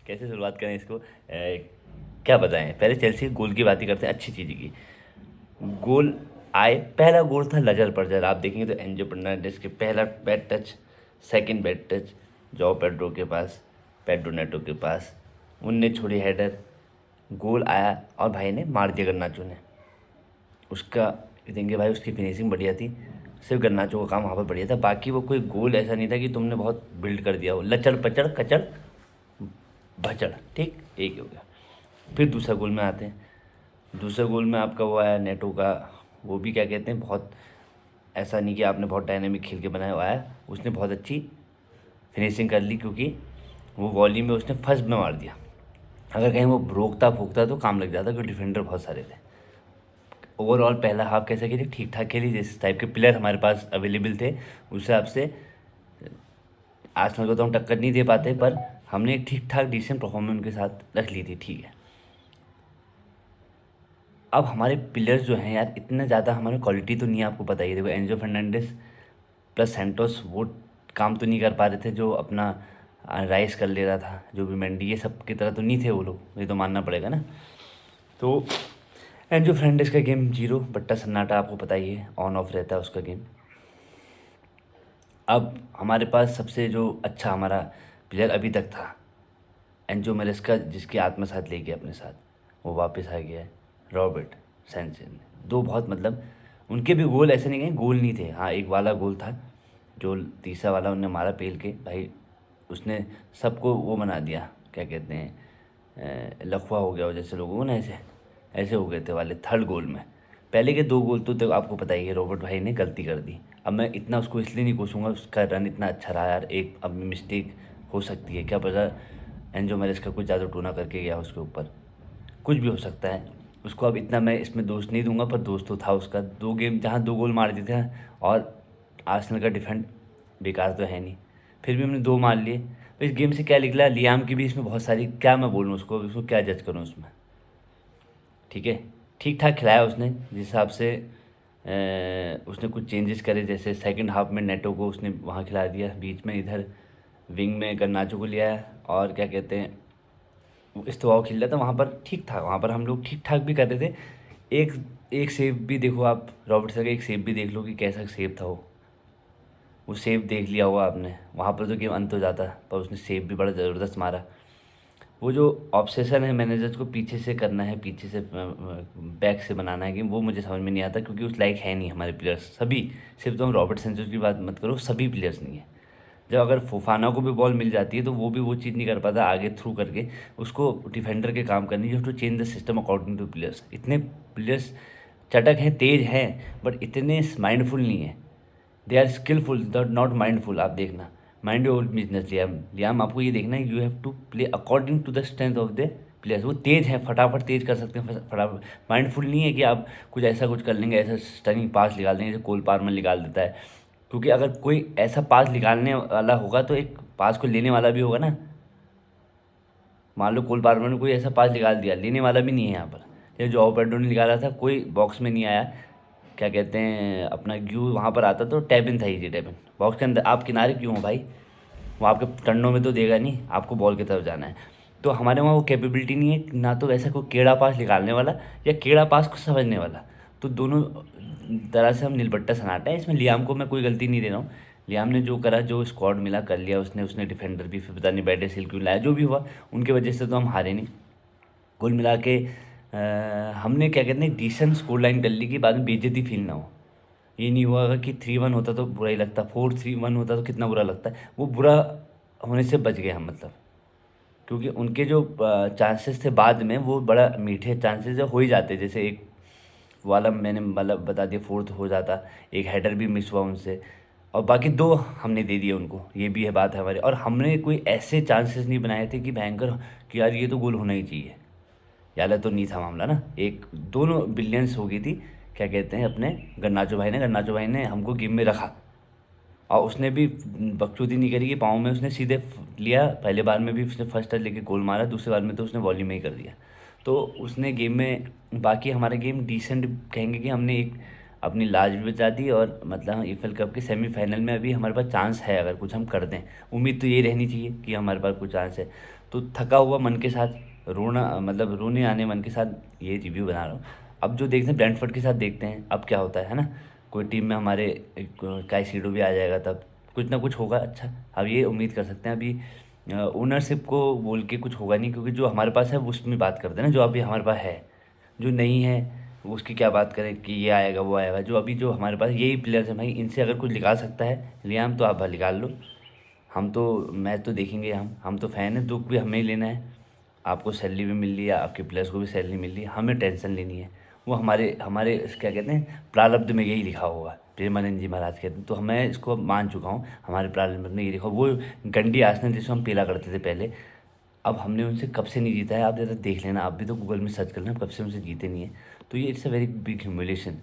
कैसे शुरुआत करें इसको, क्या बताएं। पहले चेल्सी गोल की बात ही करते हैं, अच्छी चीज़ की। गोल आए, पहला गोल था लजर पजर। आप देखेंगे तो एंजो फर्नांडिस के पहला bat touch, second bat touch jaw Pedro के पास, पेड्रो नेटो के पास, उनने छोड़ी हेडर, गोल आया और भाई ने मार दिया गर्नाचो ने। उसका देंगे भाई, उसकी फिनिशिंग बढ़िया थी। सिर्फ गर्नाचो का काम वहाँ पर बढ़िया था, बाकी वो कोई गोल ऐसा नहीं था कि तुमने बहुत बिल्ड कर दिया हो। लचड़ पचड़ कचड़ भचड़, ठीक, एक हो गया। फिर दूसरा गोल में आते हैं। दूसरे गोल में आपका वो आया नेटो का, वो भी क्या कहते हैं, बहुत ऐसा नहीं कि आपने बहुत डायनेमिक खेल के बनाया हुआ है, उसने बहुत अच्छी फिनिशिंग कर ली, क्योंकि वो वॉली में उसने फर्स्ट में मार दिया। अगर कहीं वो रोकता फूकता तो काम लग जाता, क्योंकि डिफेंडर बहुत सारे थे। ओवरऑल पहला हाफ कैसे खेली, ठीक ठाक खेली, जिस टाइप के प्लेयर हमारे पास अवेलेबल थे उस हिसाब से आर्सेनल को तो हम टक्कर नहीं दे पाते, पर हमने एक ठीक ठाक डिसेंट परफॉर्मेंस उनके साथ रख ली थी, ठीक है। अब हमारे प्लेयर्स जो हैं यार, इतना ज़्यादा हमारे क्वालिटी तो नहीं है, आपको पता ही है। देखो एंजो फर्नांडिस प्लस सेंटोस वो काम तो नहीं कर पा रहे थे जो अपना राइस कर ले रहा था, जो भी मेंडी, ये सब की तरह तो नहीं थे वो लोग, ये तो मानना पड़ेगा ना। तो एंजो फर्नांडिस का गेम जीरो, बट्टा सन्नाटा, आपको पता ही है, ऑन ऑफ रहता है उसका गेम। अब हमारे पास सबसे जो अच्छा हमारा प्लेयर अभी तक था, एंजो मेरेस्का, जिसकी आत्मसात ले गया अपने साथ, वो वापस आ गया है। रॉबर्ट सैंचेज ने दो बहुत मतलब, उनके भी गोल ऐसे नहीं गए, गोल नहीं थे। हाँ, एक वाला गोल था जो तीसरा वाला उनने मारा पेल के भाई, उसने सबको वो बना दिया, क्या कहते हैं, लफवा हो गया हो जैसे लोगों को ना, ऐसे ऐसे हो गए थे वाले थर्ड गोल में। पहले के दो गोल तो आपको पता ही है, रॉबर्ट भाई ने गलती कर दी। अब मैं इतना उसको इसलिए नहीं कोसूंगा, उसका रन इतना अच्छा रहा यार, एक अब मिस्टेक हो सकती है, क्या पता एंजो मैरेस का कुछ ज़्यादा टूना करके गया उसके ऊपर, कुछ भी हो सकता है। उसको अब इतना मैं इसमें दोष नहीं दूंगा, पर दोष तो था उसका। दो गेम जहाँ दो गोल मार दिए थे, और आर्सेनल का डिफेंड बेकार तो है नहीं, फिर भी हमने दो मार लिए। तो इस गेम से क्या निकला, लियाम की भी इसमें बहुत सारी, क्या मैं बोलूँ उसको, उसको क्या जज करूँ उसमें, ठीक है। ठीक ठाक खिलाया उसने, जिस हिसाब से उसने कुछ चेंजेस करे, जैसे सेकंड हाफ में नेटो को उसने वहाँ खिला दिया, बीच में इधर विंग में गर्नाचो को लिया, और क्या कहते हैं, इस्तवाओ खेल रहा था वहाँ पर, ठीक था, वहाँ पर हम लोग ठीक ठाक भी कर रहे थे। एक एक सेव भी देखो आप, रॉबर्टसन का एक सेव भी देख लो कि कैसा सेव था वो सेव देख लिया होगा आपने, वहाँ पर तो गेम अंत हो जाता, पर उसने सेव भी बड़ा ज़बरदस्त मारा। वो जो ऑब्सेशन है मैनेजर्स को पीछे से करना है, पीछे से बैक से बनाना है गेम, वो मुझे समझ में नहीं आता, क्योंकि उस लायक है नहीं हमारे प्लेयर्स सभी। सिर्फ तो हम रॉबर्ट सेंचुरी की बात मत करो, सभी प्लेयर्स नहीं है। जब अगर फोफाना को भी बॉल मिल जाती है तो वो भी वो चीज़ नहीं कर पाता आगे थ्रू करके, उसको डिफेंडर के काम करनी, you have to change the system according to players. इतने प्लेयर्स चटक हैं, तेज हैं, बट इतने माइंडफुल नहीं है। They are skillful not mindful. आप देखना, mind your business Liam, Liam आपको ये देखना है, you have to play according to the strength of the players. वो तेज हैं, फटाफट तेज कर सकते हैं, फटाफट। माइंडफुल नहीं है कि आप कुछ ऐसा कुछ कर लेंगे, ऐसा स्टनिंग पास निकाल देंगे जैसे कोल पार्मर निकाल देता है। क्योंकि अगर कोई ऐसा पास निकालने वाला होगा तो एक पास को लेने वाला भी होगा ना। मान लो कोल पार्मर ने कोई ऐसा पास निकाल दिया, लेने वाला भी नहीं है यहाँ पर। जैसे जो पेड्रो ने निकाला था, कोई बॉक्स में नहीं आया, क्या कहते हैं, अपना ग्यू वहाँ पर आता तो टैबिन था, इजी टैबिन, बॉक्स के अंदर। आप किनारे क्यों हो भाई, वो आपके टन्नों में तो देगा नहीं, आपको बॉल की तरफ जाना है। तो हमारे वहाँ वो कैपेबिलिटी नहीं है ना, तो वैसा कोई केड़ा पास निकालने वाला या केड़ा पास को समझने वाला। तो दोनों तरह से हम नीलबट्टा सनाटे हैं इसमें। लियाम को मैं कोई गलती नहीं दे रहा हूँ, लियाम ने जो करा, जो स्क्वाड मिला कर लिया उसने। उसने डिफेंडर भी, फिर पता नहीं बैडे सिल क्यों लाया, जो भी हुआ उनकी वजह से तो हम हारे नहीं। कुल मिला के हमने क्या कहते हैं, डिसेंट स्कोर लाइन कर ली कि बाद में बेइज्जती फील ना हो। ये नहीं हुआ अगर कि 3-1 होता तो बुरा ही लगता, 4-3-1 होता तो कितना बुरा लगता है। वो बुरा होने से बच गए हम, मतलब क्योंकि उनके जो चांसेस थे बाद में, वो बड़ा मीठे चांसेस हो ही जाते। जैसे एक वाला मैंने मतलब बता दिया, फोर्थ हो जाता, एक हेडर भी मिस हुआ उनसे, और बाकी दो हमने दे दिए उनको, ये भी है बात है हमारी। और हमने कोई ऐसे चांसेस नहीं बनाए थे कि भयंकर, कि यार ये तो गोल होना ही चाहिए, यार तो नहीं था मामला ना। एक दोनों बिलियंस हो गई थी, क्या कहते हैं, अपने गर्नाचो भाई ने हमको गेम में रखा, और उसने भी बकचोदी नहीं करी कि पाँव में, उसने सीधे लिया। पहले बार में भी उसने फर्स्ट टच लेके गोल मारा, दूसरे बार में तो उसने वॉल्यूम में ही कर दिया। तो उसने गेम में, बाकी हमारा गेम डिसेंट कहेंगे कि हमने एक अपनी लाज भी बचा दी, और मतलब ईएफएल कप के सेमीफाइनल में अभी हमारे पास चांस है, अगर कुछ हम कर दें। उम्मीद तो ये रहनी चाहिए कि हमारे पास कुछ चांस है। तो थका हुआ मन के साथ, रोना मतलब रोने आने मन के साथ ये रिव्यू बना रहा हूँ। अब जो देखते हैं ब्रेंटफोर्ड के साथ, देखते हैं अब क्या होता है ना। कोई टीम में हमारे काइसीडो भी आ जाएगा, तब कुछ ना कुछ होगा अच्छा। अब ये उम्मीद कर सकते हैं। अभी ओनरशिप को बोल के कुछ होगा नहीं, क्योंकि जो हमारे पास है वो उसमें बात करते हैं ना, जो अभी हमारे पास है। जो नहीं है वो उसकी क्या बात करें कि ये आएगा वो आएगा। जो अभी जो हमारे पास यही प्लेयर्स हैं भाई, इनसे अगर कुछ निकाल सकता है लियाम तो आप निकाल लो। हम तो मैच तो देखेंगे, हम तो फ़ैन है, दुख भी हमें ही लेना है। आपको सैलरी भी मिल रही है, आपके प्लेयर्स को भी सैलरी मिल रही है, हमें टेंशन लेनी है। वो हमारे हमारे क्या कहते हैं, प्रारब्ध में यही लिखा हुआ है। प्रेमानंद जी महाराज कहते हैं, तो मैं इसको मान चुका हूँ, हमारे प्रारब्ध में ये लिखा। वो गंडी आर्सेनल जिसको हम पीला करते थे पहले, अब हमने उनसे कब से नहीं जीता है। आप ज़रा देख लेना, आप भी तो गूगल में सर्च कर लेना, कब से उनसे जीते नहीं है। तो ये it's a very big humiliation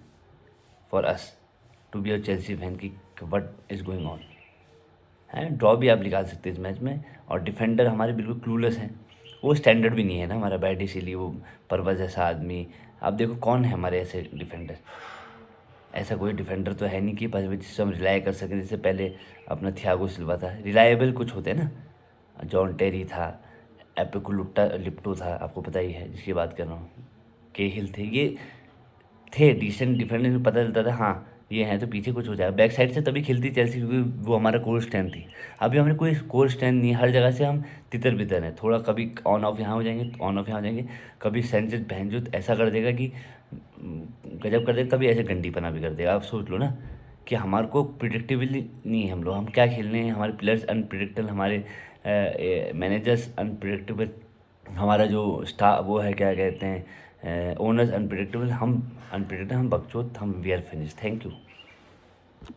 for us to be a Chelsea fan की व्हाट इज़ गोइंग ऑन है। ड्रॉ भी आप निकाल सकते हैं इस मैच में। और डिफेंडर हमारे बिल्कुल क्लूलेस हैं, वो स्टैंडर्ड भी नहीं है ना हमारा बैट, इसीलिए वो परवज़ जैसा आदमी। आप देखो कौन है हमारे ऐसे डिफेंडर, ऐसा कोई डिफेंडर तो है नहीं कि बस जिससे हम रिलाय कर सकें। जैसे पहले अपना थियागो सिल्वा था, रिलायबल कुछ होते हैं ना। जॉन टेरी था, एपिकुलुट्टा लिप्टो था, आपको पता ही है जिसकी बात कर रहा हूँ। केहिल थे, ये थे डिसेंट डिफेंडर में, पता चलता था हाँ ये हैं, तो पीछे कुछ हो जाएगा। बैक साइड से तभी खेलती चेल्सी क्योंकि वो हमारा कोर स्ट्रेंथ थी। अभी हमारे कोई कोर स्ट्रेंथ नहीं है, हर जगह से हम तितर बितर हैं। थोड़ा कभी ऑन ऑफ यहाँ हो जाएंगे, ऑन ऑफ यहाँ हो जाएंगे। कभी सेंचेज बहनचोद ऐसा कर देगा कि गजब कर देगा, कभी ऐसे गंडीपना भी कर देगा। आप सोच लो ना कि हमारे को प्रिडिक्टेबली नहीं है, हम लोग हम क्या खेलने हैं। हमारे प्लेयर्स अनप्रिडिक्टेबल, हमारे मैनेजर्स अनप्रिडिक्टेबल, हमारा जो स्टार वो है क्या कहते हैं ओनर्स अनप्रिडिक्टेबल, हम अनप्रिडिक्टेबल, हम बकचोद, हम we are finish. Thank you.